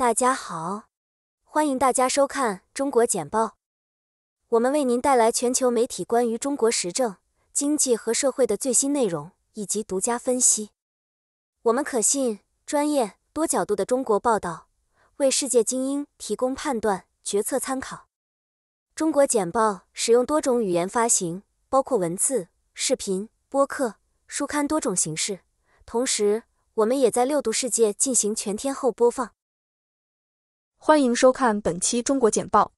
大家好，欢迎大家收看中国简报。我们为您带来全球媒体关于中国时政、经济和社会的最新内容以及独家分析。我们可信、专业、多角度的中国报道，为世界精英提供判断、决策参考。中国简报使用多种语言发行，包括文字、视频、播客、书刊多种形式。同时，我们也在6度世界进行全天候播放。欢迎收看本期中国简报。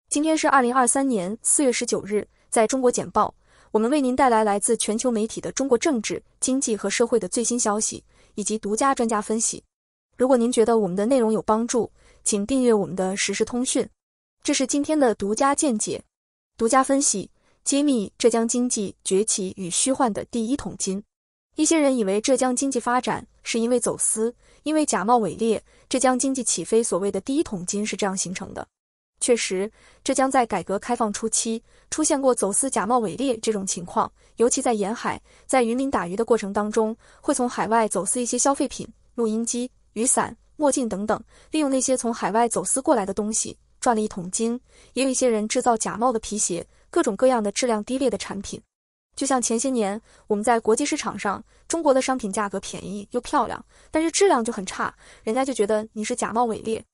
今天是2023年4月19日，在中国简报，我们为您带来来自全球媒体的中国政治、经济和社会的最新消息，以及独家专家分析。如果您觉得我们的内容有帮助，请订阅我们的时事通讯。这是今天的独家见解。独家分析，揭秘浙江经济崛起与虚幻的第一桶金。一些人以为浙江经济发展是因为走私，因为假冒伪劣，浙江经济起飞所谓的第一桶金是这样形成的。确实，浙江在改革开放初期出现过走私假冒伪劣这种情况，尤其在沿海，在渔民打鱼的过程当中，会从海外走私一些消费品，录音机、雨伞、墨镜等等，利用那些从海外走私过来的东西赚了一桶金。也有一些人制造假冒的皮鞋，各种各样的质量低劣的产品。就像前些年我们在国际市场上，中国的商品价格便宜又漂亮，但是质量就很差，人家就觉得你是假冒伪劣。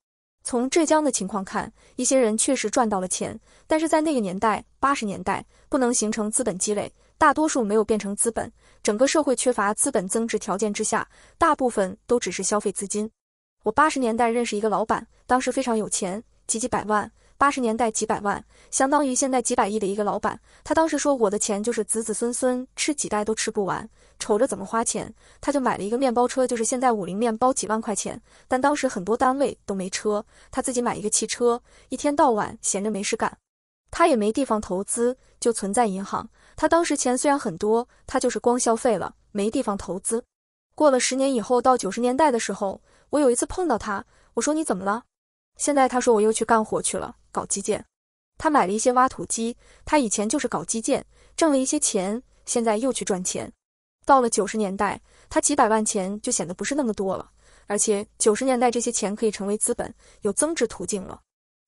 从浙江的情况看，一些人确实赚到了钱，但是在那个年代80年代不能形成资本积累，大多数没有变成资本，整个社会缺乏资本增值条件之下，大部分都只是消费资金。我80年代认识一个老板，当时非常有钱，几百万，80年代几百万，相当于现在几百亿的一个老板。他当时说，我的钱就是子子孙孙吃几代都吃不完，瞅着怎么花钱。他就买了一个面包车，就是现在50面包几万块钱，但当时很多单位都没车，他自己买一个汽车，一天到晚闲着没事干。他也没地方投资，就存在银行。他当时钱虽然很多，他就是光消费了，没地方投资。过了10年以后，到90年代的时候，我有一次碰到他，我说你怎么了？现在他说我又去干活去了，搞基建。他买了一些挖土机，他以前就是搞基建，挣了一些钱，现在又去赚钱。到了90年代，他几百万钱就显得不是那么多了，而且90年代这些钱可以成为资本，有增值途径了。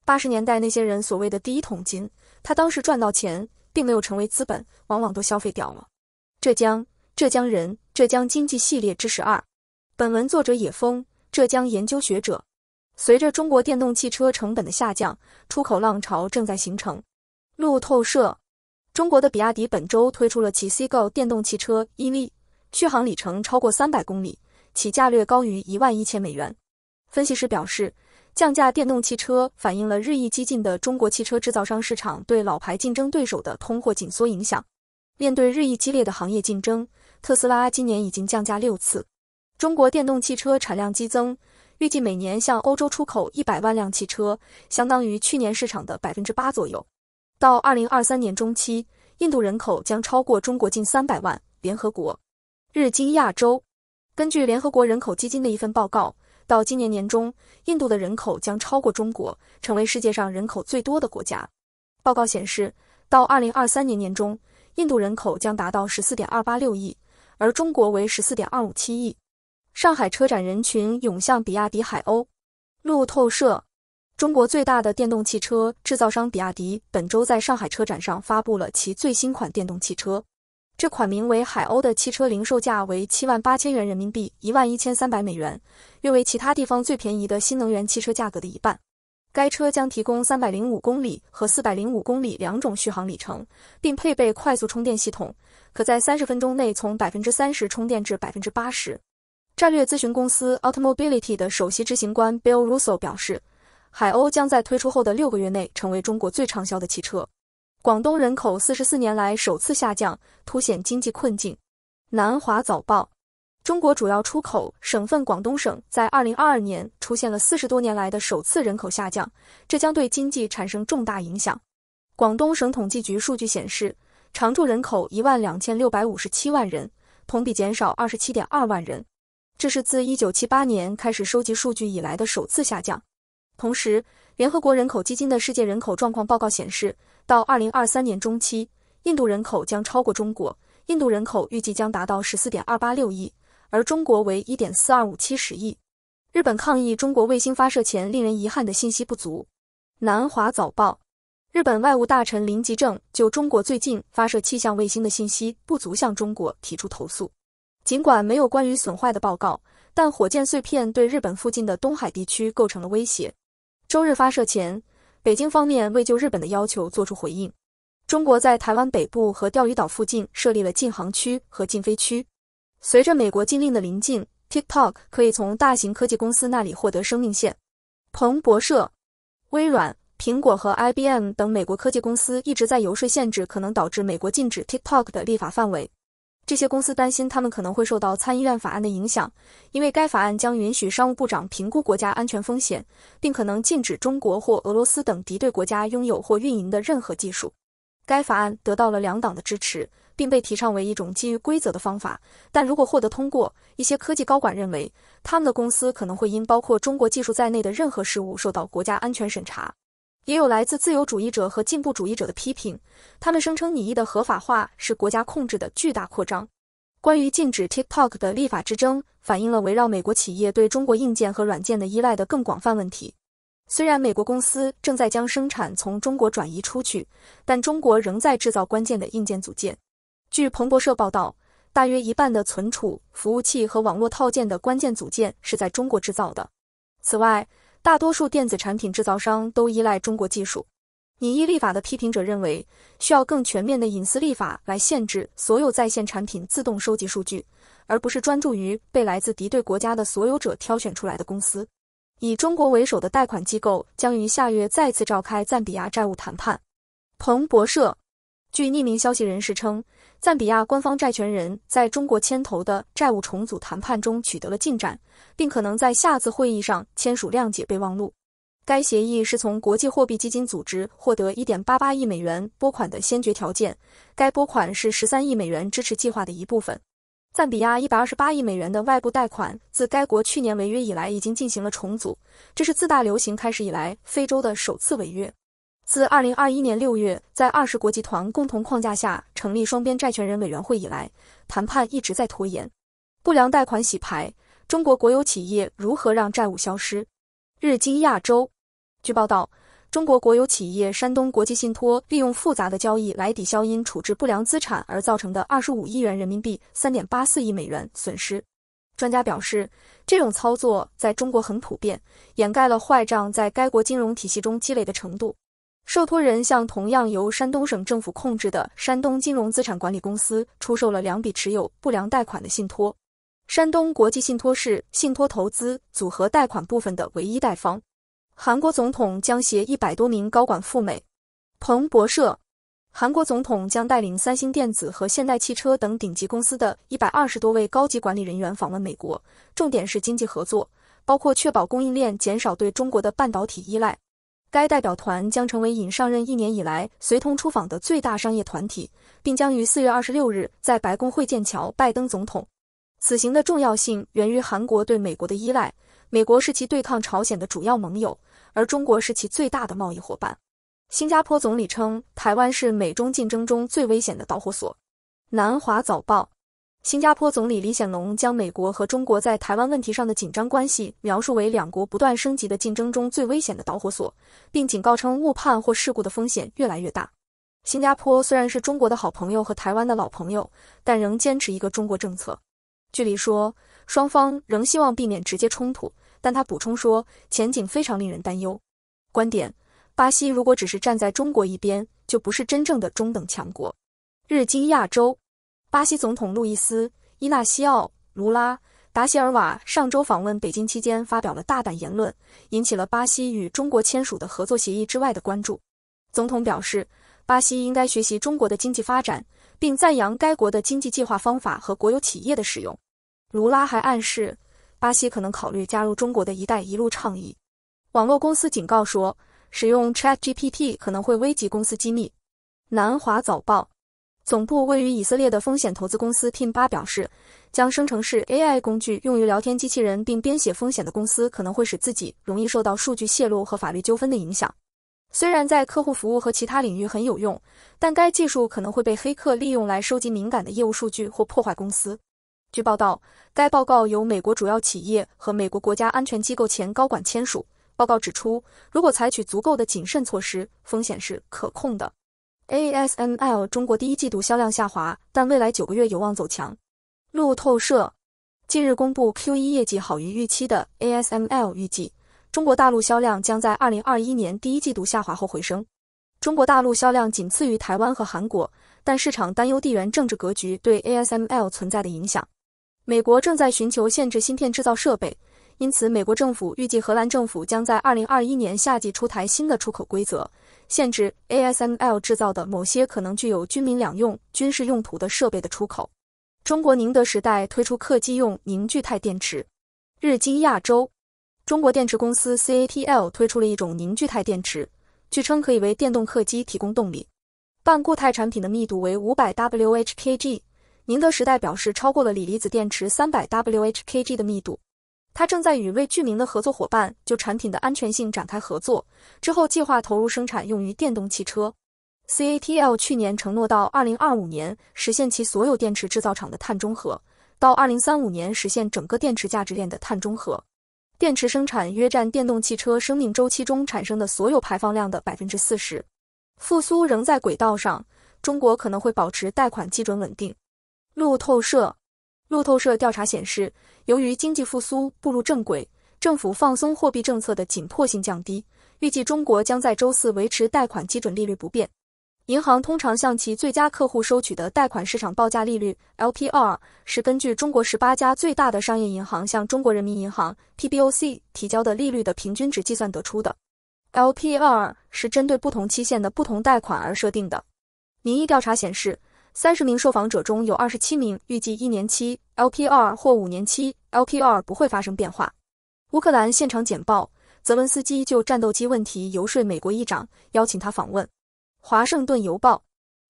80年代那些人所谓的第一桶金，他当时赚到钱，并没有成为资本，往往都消费掉了。浙江人，浙江经济系列之12。本文作者野风，浙江研究学者。随着中国电动汽车成本的下降，出口浪潮正在形成。路透社，中国的比亚迪本周推出了其 C-Go 电动汽车 EV， 续航里程超过300公里，起价略高于11000美元。分析师表示，降价电动汽车反映了日益激进的中国汽车制造商市场对老牌竞争对手的通货紧缩影响。面对日益激烈的行业竞争，特斯拉今年已经降价6次。中国电动汽车产量激增，预计每年向欧洲出口100万辆汽车，相当于去年市场的 8% 左右。到2023年中期，印度人口将超过中国近300万。联合国，日经亚洲，根据联合国人口基金的一份报告，到今年年中，印度的人口将超过中国，成为世界上人口最多的国家。报告显示，到2023年年中，印度人口将达到 14.286 亿，而中国为 14.257 亿。上海车展人群涌向比亚迪海鸥。路透社，中国最大的电动汽车制造商比亚迪本周在上海车展上发布了其最新款电动汽车。这款名为海鸥的汽车零售价为78000元人民币，11300美元，约为其他地方最便宜的新能源汽车价格的一半。该车将提供305公里和405公里2种续航里程，并配备快速充电系统，可在30分钟内从 30% 充电至 80%。战略咨询公司 Automobility 的首席执行官 Bill Russo 表示，海鸥将在推出后的6个月内成为中国最畅销的汽车。广东人口44年来首次下降，凸显经济困境。南华早报，中国主要出口省份广东省在2022年出现了40多年来的首次人口下降，这将对经济产生重大影响。广东省统计局数据显示，常住人口12657万人，同比减少27.2万人。这是自1978年开始收集数据以来的首次下降。同时，联合国人口基金的世界人口状况报告显示，到2023年中期，印度人口将超过中国，印度人口预计将达到 14.286 亿，而中国为 1.4257亿。日本抗议中国卫星发射前令人遗憾的信息不足。南华早报，日本外务大臣林吉正就中国最近发射气象卫星的信息不足向中国提出投诉。尽管没有关于损坏的报告，但火箭碎片对日本附近的东海地区构成了威胁。周日发射前，北京方面未就日本的要求作出回应。中国在台湾北部和钓鱼岛附近设立了禁航区和禁飞区。随着美国禁令的临近， TikTok 可以从大型科技公司那里获得生命线。彭博社，微软、苹果和 IBM 等美国科技公司一直在游说限制可能导致美国禁止 TikTok 的立法范围。这些公司担心他们可能会受到参议院法案的影响，因为该法案将允许商务部长评估国家安全风险，并可能禁止中国或俄罗斯等敌对国家拥有或运营的任何技术。该法案得到了两党的支持，并被提倡为一种基于规则的方法，但如果获得通过，一些科技高管认为，他们的公司可能会因包括中国技术在内的任何事务受到国家安全审查。也有来自自由主义者和进步主义者的批评，他们声称拟议的合法化是国家控制的巨大扩张。关于禁止 TikTok 的立法之争，反映了围绕美国企业对中国硬件和软件的依赖的更广泛问题。虽然美国公司正在将生产从中国转移出去，但中国仍在制造关键的硬件组件。据彭博社报道，大约一半的存储、服务器和网络套件的关键组件是在中国制造的。此外，大多数电子产品制造商都依赖中国技术。拟议立法的批评者认为，需要更全面的隐私立法来限制所有在线产品自动收集数据，而不是专注于被来自敌对国家的所有者挑选出来的公司。以中国为首的贷款机构将于下月再次召开赞比亚债务谈判。彭博社，据匿名消息人士称，赞比亚官方债权人在中国牵头的债务重组谈判中取得了进展，并可能在下次会议上签署谅解备忘录。该协议是从国际货币基金组织获得 1.88 亿美元拨款的先决条件，该拨款是13亿美元支持计划的一部分。赞比亚128亿美元的外部贷款自该国去年违约以来已经进行了重组，这是自大流行开始以来非洲的首次违约。自2021年6月在20国集团共同框架下成立双边债权人委员会以来，谈判一直在拖延。不良贷款洗牌，中国国有企业如何让债务消失？日经亚洲，据报道，中国国有企业山东国际信托利用复杂的交易来抵消因处置不良资产而造成的25亿元人民币 3.84 亿美元损失。专家表示，这种操作在中国很普遍，掩盖了坏账在该国金融体系中积累的程度。受托人向同样由山东省政府控制的山东金融资产管理公司出售了2笔持有不良贷款的信托。山东国际信托是信托投资组合贷款部分的唯一贷方。韩国总统将携100多名高管赴美。彭博社，韩国总统将带领三星电子和现代汽车等顶级公司的120多位高级管理人员访问美国，重点是经济合作，包括确保供应链减少对中国的半导体依赖。该代表团将成为尹上任1年以来随同出访的最大商业团体，并将于4月26日在白宫会见乔拜登总统。此行的重要性源于韩国对美国的依赖，美国是其对抗朝鲜的主要盟友，而中国是其最大的贸易伙伴。新加坡总理称，台湾是美中竞争中最危险的导火索。南华早报，新加坡总理李显龙将美国和中国在台湾问题上的紧张关系描述为两国不断升级的竞争中最危险的导火索，并警告称误判或事故的风险越来越大。新加坡虽然是中国的好朋友和台湾的老朋友，但仍坚持一个中国政策。据里说，双方仍希望避免直接冲突，但他补充说，前景非常令人担忧。观点：巴西如果只是站在中国一边，就不是真正的中等强国。日经亚洲，巴西总统路易斯·伊纳西奥·卢拉·达席尔瓦上周访问北京期间发表了大胆言论，引起了巴西与中国签署的合作协议之外的关注。总统表示，巴西应该学习中国的经济发展，并赞扬该国的经济计划方法和国有企业的使用。卢拉还暗示，巴西可能考虑加入中国的一带一路倡议。网络公司警告说，使用 ChatGPT 可能会危及公司机密。南华早报，总部位于以色列的风险投资公司 Team8 表示，将生成式 AI 工具用于聊天机器人并编写风险的公司可能会使自己容易受到数据泄露和法律纠纷的影响。虽然在客户服务和其他领域很有用，但该技术可能会被黑客利用来收集敏感的业务数据或破坏公司。据报道，该报告由美国主要企业和美国国家安全机构前高管签署。报告指出，如果采取足够的谨慎措施，风险是可控的。ASML 中国第一季度销量下滑，但未来9个月有望走强。路透社近日公布 Q1 业绩好于预期的 ASML 预计，中国大陆销量将在2021年第一季度下滑后回升。中国大陆销量仅次于台湾和韩国，但市场担忧地缘政治格局对 ASML 存在的影响。美国正在寻求限制芯片制造设备，因此美国政府预计荷兰政府将在2021年夏季出台新的出口规则，限制 ASML 制造的某些可能具有军民两用、军事用途的设备的出口。中国宁德时代推出客机用凝聚态电池。日经亚洲，中国电池公司 CATL 推出了一种凝聚态电池，据称可以为电动客机提供动力。半固态产品的密度为500 Wh/kg， 宁德时代表示超过了锂离子电池300 Wh/kg 的密度。它正在与未具名的合作伙伴就产品的安全性展开合作，之后计划投入生产用于电动汽车。CATL 去年承诺到2025年实现其所有电池制造厂的碳中和，到2035年实现整个电池价值链的碳中和。电池生产约占电动汽车生命周期中产生的所有排放量的 40%。复苏仍在轨道上，中国可能会保持贷款基准稳定。路透社调查显示，由于经济复苏步入正轨，政府放松货币政策的紧迫性降低，预计中国将在周四维持贷款基准利率不变。银行通常向其最佳客户收取的贷款市场报价利率 LPR 是根据中国18家最大的商业银行向中国人民银行 PBOC 提交的利率的平均值计算得出的。LPR 是针对不同期限的不同贷款而设定的。民意调查显示，30名受访者中有27名预计1年期 LPR 或5年期 LPR 不会发生变化。乌克兰现场简报，泽伦斯基就战斗机问题游说美国议长，邀请他访问。华盛顿邮报，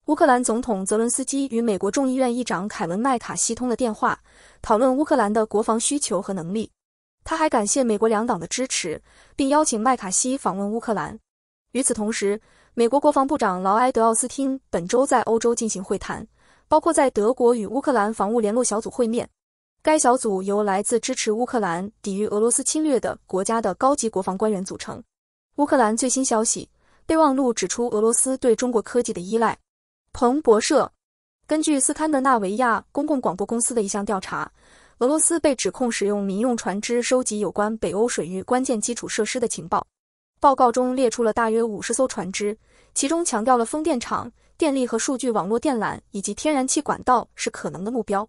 乌克兰总统泽伦斯基与美国众议院议长凯文·麦卡锡通了电话，讨论乌克兰的国防需求和能力。他还感谢美国两党的支持，并邀请麦卡锡访问乌克兰。与此同时，美国国防部长劳埃德·奥斯汀本周在欧洲进行会谈，包括在德国与乌克兰防务联络小组会面。该小组由来自支持乌克兰抵御俄罗斯侵略的国家的高级国防官员组成。乌克兰最新消息，备忘录指出俄罗斯对中国科技的依赖。彭博社，根据斯堪的纳维亚公共广播公司的一项调查，俄罗斯被指控使用民用船只收集有关北欧水域关键基础设施的情报。报告中列出了大约50艘船只，其中强调了风电场、电力和数据网络电缆以及天然气管道是可能的目标。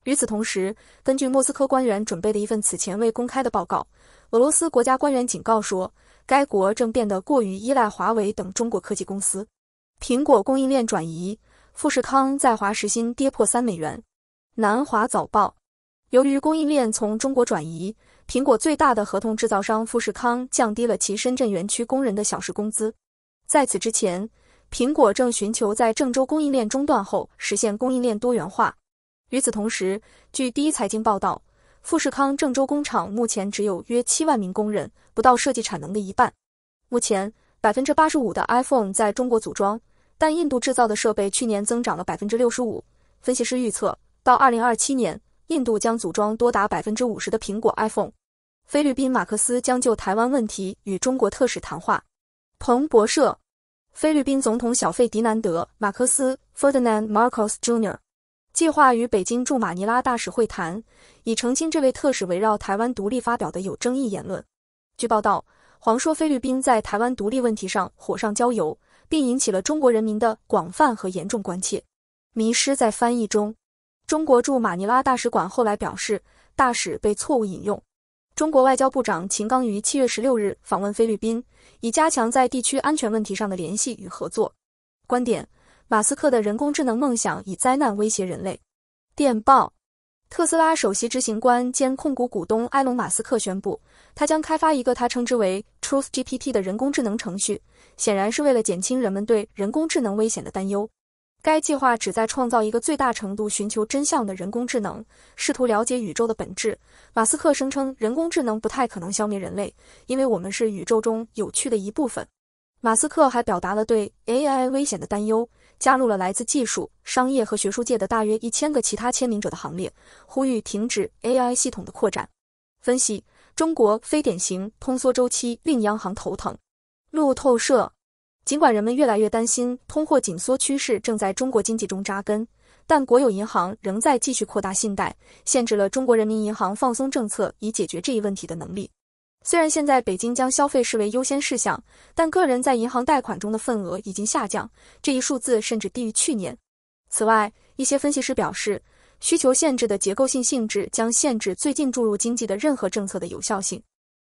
与此同时，根据莫斯科官员准备的一份此前未公开的报告，俄罗斯国家官员警告说，该国正变得过于依赖华为等中国科技公司。苹果供应链转移，富士康在华时薪跌破3美元。南华早报，由于供应链从中国转移，苹果最大的合同制造商富士康降低了其深圳园区工人的小时工资。在此之前，苹果正寻求在郑州供应链中断后实现供应链多元化。与此同时，据第一财经报道，富士康郑州工厂目前只有约7万名工人，不到设计产能的一半。目前 85% 的 iPhone 在中国组装，但印度制造的设备去年增长了 65%。分析师预测，到2027年，印度将组装多达 50% 的苹果 iPhone。菲律宾马克思将就台湾问题与中国特使谈话。彭博社，菲律宾总统小费迪南德·马克思 Ferdinand Marcos Jr. 计划与北京驻马尼拉大使会谈，以澄清这位特使围绕台湾独立发表的有争议言论。据报道，黄说菲律宾在台湾独立问题上火上浇油，并引起了中国人民的广泛和严重关切。迷失在翻译中。中国驻马尼拉大使馆后来表示，大使被错误引用。中国外交部长秦刚于7月16日访问菲律宾，以加强在地区安全问题上的联系与合作。观点：马斯克的人工智能梦想以灾难威胁人类。电报：特斯拉首席执行官兼控股股东埃隆·马斯克宣布，他将开发一个他称之为 Truth GPT 的人工智能程序，显然是为了减轻人们对人工智能危险的担忧。该计划旨在创造一个最大程度寻求真相的人工智能，试图了解宇宙的本质。马斯克声称，人工智能不太可能消灭人类，因为我们是宇宙中有趣的一部分。马斯克还表达了对 AI 危险的担忧，加入了来自技术、商业和学术界的大约1000个其他签名者的行列，呼吁停止 AI 系统的扩展。分析：中国非典型通缩周期令央行头疼。路透社：尽管人们越来越担心通货紧缩趋势正在中国经济中扎根，但国有银行仍在继续扩大信贷，限制了中国人民银行放松政策以解决这一问题的能力。虽然现在北京将消费视为优先事项，但个人在银行贷款中的份额已经下降，这一数字甚至低于去年。此外，一些分析师表示，需求限制的结构性性质将限制最近注入经济的任何政策的有效性。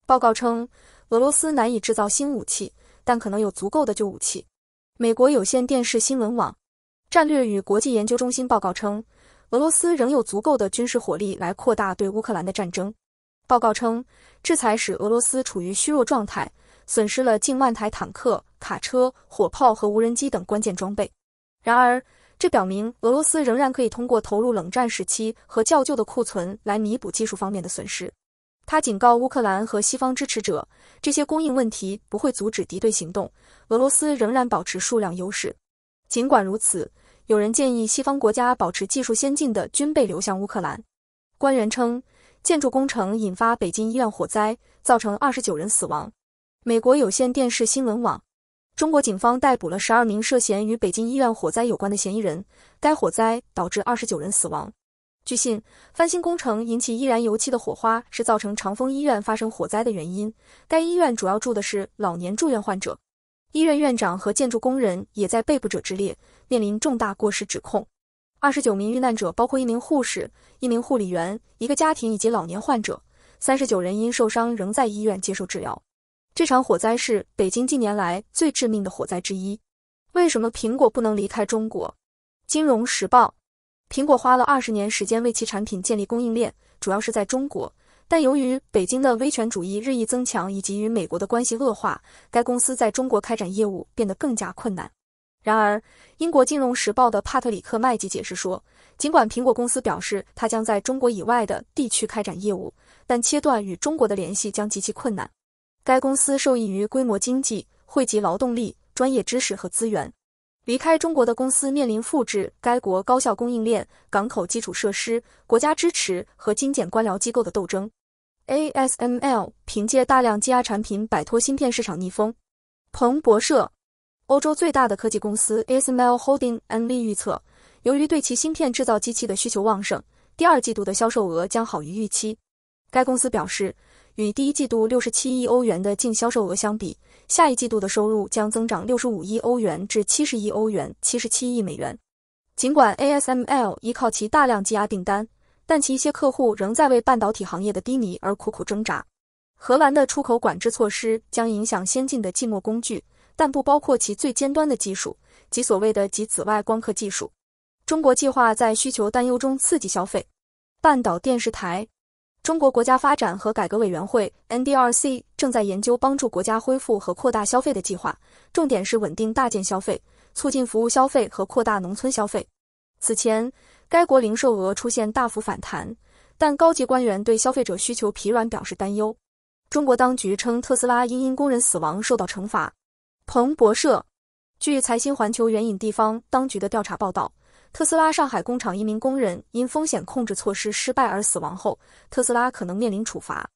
报告称，俄罗斯难以制造新武器，但可能有足够的旧武器。美国有线电视新闻网战略与国际研究中心报告称，俄罗斯仍有足够的军事火力来扩大对乌克兰的战争。报告称，制裁使俄罗斯处于虚弱状态，损失了近万台坦克、卡车、火炮和无人机等关键装备。然而，这表明俄罗斯仍然可以通过投入冷战时期和较旧的库存来弥补技术方面的损失。他警告乌克兰和西方支持者，这些供应问题不会阻止敌对行动，俄罗斯仍然保持数量优势。尽管如此，有人建议西方国家保持技术先进的军备流向乌克兰。官员称，建筑工程引发北京医院火灾，造成29人死亡。美国有线电视新闻网：中国警方逮捕了12名涉嫌与北京医院火灾有关的嫌疑人，该火灾导致29人死亡。据信，翻新工程引起易燃油气的火花是造成长峰医院发生火灾的原因。该医院主要住的是老年住院患者。医院院长和建筑工人也在被捕者之列，面临重大过失指控。29名遇难者包括1名护士、1名护理员、1个家庭以及老年患者。39人因受伤仍在医院接受治疗。这场火灾是北京近年来最致命的火灾之一。为什么苹果不能离开中国？金融时报：苹果花了20年时间为其产品建立供应链，主要是在中国，但由于北京的威权主义日益增强以及与美国的关系恶化，该公司在中国开展业务变得更加困难。然而，英国金融时报的帕特里克·麦吉解释说，尽管苹果公司表示它将在中国以外的地区开展业务，但切断与中国的联系将极其困难。该公司受益于规模经济，汇集劳动力、专业知识和资源。离开中国的公司面临复制该国高效供应链、港口基础设施、国家支持和精简官僚机构的斗争。ASML 凭借大量积压产品摆脱芯片市场逆风。彭博社：欧洲最大的科技公司 ASML Holding N.V. 预测，由于对其芯片制造机器的需求旺盛，第二季度的销售额将好于预期。该公司表示，与第一季度67亿欧元的净销售额相比，下一季度的收入将增长65亿欧元至70亿欧元，77亿美元。尽管 ASML 依靠其大量积压订单，但其一些客户仍在为半导体行业的低迷而苦苦挣扎。荷兰的出口管制措施将影响先进的静默工具，但不包括其最尖端的技术，即所谓的极紫外光刻技术。中国计划在需求担忧中刺激消费。半岛电视台：中国国家发展和改革委员会 NDRC 正在研究帮助国家恢复和扩大消费的计划，重点是稳定大件消费，促进服务消费和扩大农村消费。此前，该国零售额出现大幅反弹，但高级官员对消费者需求疲软表示担忧。中国当局称特斯拉因工人死亡受到惩罚。彭博社：据财新环球援引地方当局的调查报道，特斯拉上海工厂一名工人因风险控制措施失败而死亡后，特斯拉可能面临处罚。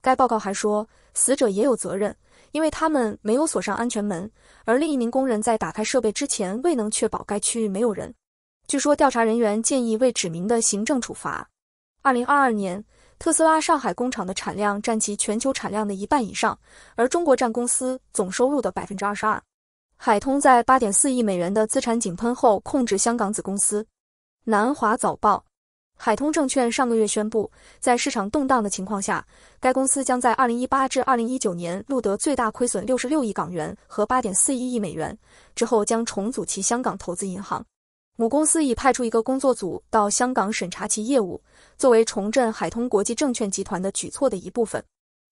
该报告还说，死者也有责任，因为他们没有锁上安全门，而另一名工人在打开设备之前未能确保该区域没有人。据说调查人员建议未指明的行政处罚。2022年，特斯拉上海工厂的产量占其全球产量的一半以上，而中国占公司总收入的 22%。海通在 8.4 亿美元的资产井喷后控制香港子公司。南华早报：海通证券上个月宣布，在市场动荡的情况下，该公司将在2018至2019年录得最大亏损66亿港元和 8.41亿美元，之后将重组其香港投资银行。母公司已派出一个工作组到香港审查其业务，作为重振海通国际证券集团的举措的一部分。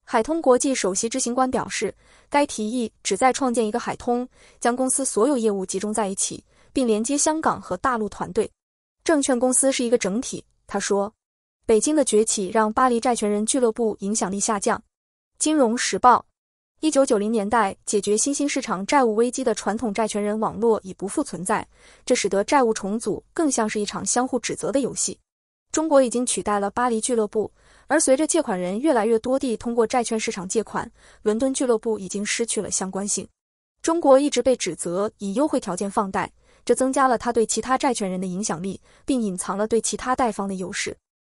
海通国际首席执行官表示，该提议旨在创建一个海通，将公司所有业务集中在一起，并连接香港和大陆团队。证券公司是一个整体，他说。北京的崛起让巴黎债权人俱乐部影响力下降。金融时报： 1990年代，解决新兴市场债务危机的传统债权人网络已不复存在，这使得债务重组更像是一场相互指责的游戏。中国已经取代了巴黎俱乐部，而随着借款人越来越多地通过债券市场借款，伦敦俱乐部已经失去了相关性。中国一直被指责以优惠条件放贷，这增加了它对其他债权人的影响力，并隐藏了对其他贷方的优势。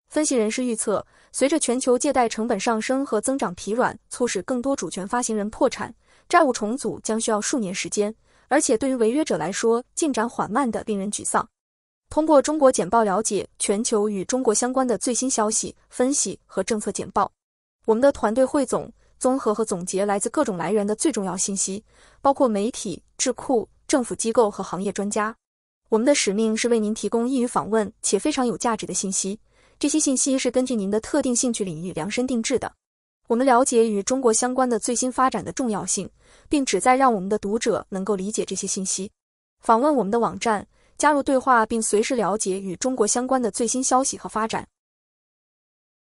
分析人士预测，随着全球借贷成本上升和增长疲软，促使更多主权发行人破产，债务重组将需要数年时间，而且对于违约者来说，进展缓慢的令人沮丧。通过中国简报了解全球与中国相关的最新消息、分析和政策简报。我们的团队汇总、综合和总结来自各种来源的最重要信息，包括媒体、智库、政府机构和行业专家。我们的使命是为您提供易于访问且非常有价值的信息。这些信息是根据您的特定兴趣领域量身定制的。我们了解与中国相关的最新发展的重要性，并旨在让我们的读者能够理解这些信息。访问我们的网站，加入对话并随时了解与中国相关的最新消息和发展。